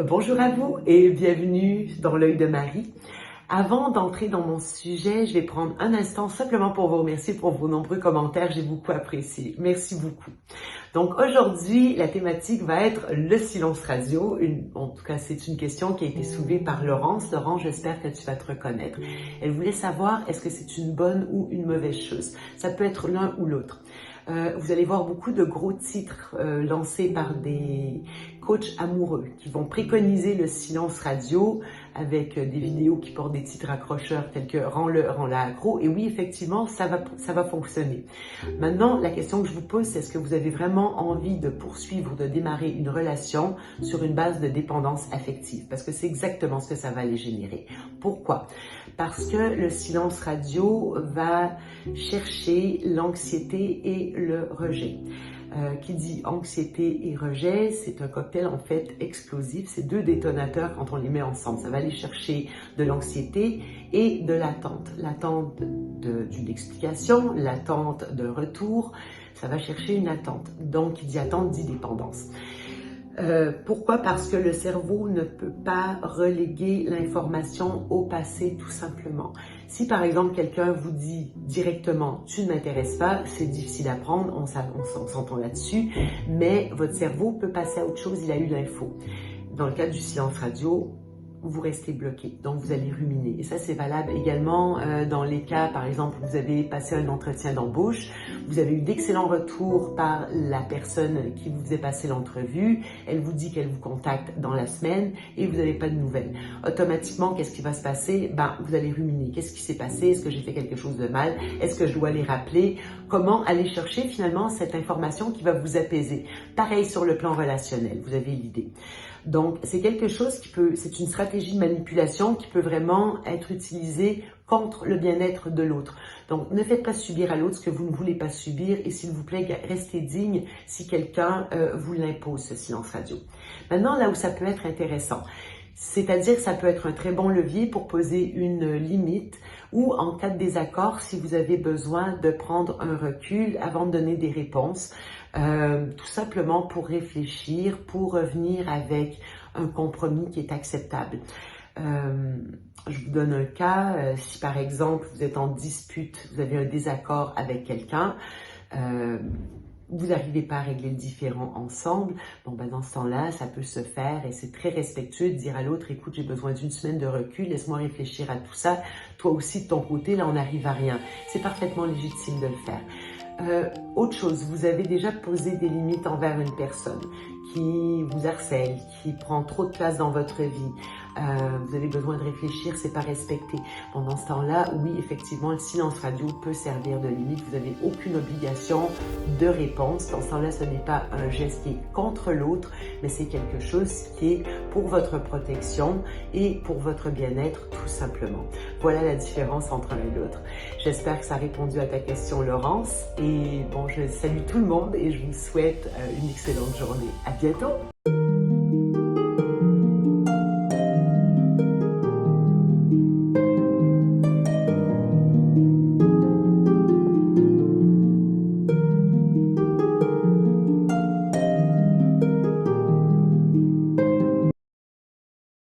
Bonjour à vous et bienvenue dans l'œil de Marie. Avant d'entrer dans mon sujet, je vais prendre un instant simplement pour vous remercier pour vos nombreux commentaires. J'ai beaucoup apprécié. Merci beaucoup. Donc aujourd'hui, la thématique va être le silence radio. En tout cas, c'est une question qui a été soulevée par Laurence. Laurence, j'espère que tu vas te reconnaître. Elle voulait savoir est-ce que c'est une bonne ou une mauvaise chose. Ça peut être l'un ou l'autre. Vous allez voir beaucoup de gros titres lancés par des coachs amoureux qui vont préconiser le silence radio avec des vidéos qui portent des titres accrocheurs tels que rends-la accro. Et oui, effectivement, ça va fonctionner. Maintenant, la question que je vous pose, c'est est-ce que vous avez vraiment envie de poursuivre ou de démarrer une relation sur une base de dépendance affective? Parce que c'est exactement ce que ça va aller générer. Pourquoi? Parce que le silence radio va chercher l'anxiété et le rejet. Qui dit anxiété et rejet, c'est un cocktail en fait explosif. C'est deux détonateurs quand on les met ensemble. Ça va aller chercher de l'anxiété et de l'attente. L'attente d'une explication, l'attente d'un retour. Ça va chercher une attente. Donc, qui dit attente dit dépendance. Pourquoi? Parce que le cerveau ne peut pas reléguer l'information au passé tout simplement. Si par exemple quelqu'un vous dit directement « tu ne m'intéresses pas », c'est difficile à prendre, on s'entend là-dessus, mais votre cerveau peut passer à autre chose, il a eu l'info. Dans le cas du silence radio, vous restez bloqué, donc vous allez ruminer. Et ça, c'est valable également dans les cas, par exemple, vous avez passé un entretien d'embauche, vous avez eu d'excellents retours par la personne qui vous faisait passer l'entrevue, elle vous dit qu'elle vous contacte dans la semaine et vous n'avez pas de nouvelles. Automatiquement, qu'est-ce qui va se passer? Vous allez ruminer. Qu'est-ce qui s'est passé? Est-ce que j'ai fait quelque chose de mal? Est-ce que je dois les rappeler? Comment aller chercher finalement cette information qui va vous apaiser? Pareil sur le plan relationnel, vous avez l'idée. Donc, c'est quelque chose c'est une stratégie de manipulation qui peut vraiment être utilisée contre le bien-être de l'autre. Donc, ne faites pas subir à l'autre ce que vous ne voulez pas subir et s'il vous plaît, restez digne si quelqu'un vous l'impose, ce silence radio. Maintenant, là où ça peut être intéressant, c'est-à-dire que ça peut être un très bon levier pour poser une limite ou en cas de désaccord, si vous avez besoin de prendre un recul avant de donner des réponses, tout simplement pour réfléchir, pour revenir avec un compromis qui est acceptable. Je vous donne un cas, si par exemple vous êtes en dispute, vous avez un désaccord avec quelqu'un, vous n'arrivez pas à régler le différend ensemble, dans ce temps-là, ça peut se faire et c'est très respectueux de dire à l'autre, écoute, j'ai besoin d'une semaine de recul, laisse-moi réfléchir à tout ça. Toi aussi, de ton côté, là, on n'arrive à rien. C'est parfaitement légitime de le faire. Autre chose, vous avez déjà posé des limites envers une personne qui vous harcèle, qui prend trop de place dans votre vie. Vous avez besoin de réfléchir, c'est pas respecté. Pendant ce temps-là, oui, effectivement, le silence radio peut servir de limite. Vous n'avez aucune obligation de réponse. Dans ce temps-là, ce n'est pas un geste qui est contre l'autre, mais c'est quelque chose qui est pour votre protection et pour votre bien-être, tout simplement. Voilà la différence entre un et l'autre. J'espère que ça a répondu à ta question, Laurence. Et bon, je salue tout le monde et je vous souhaite une excellente journée. À bientôt!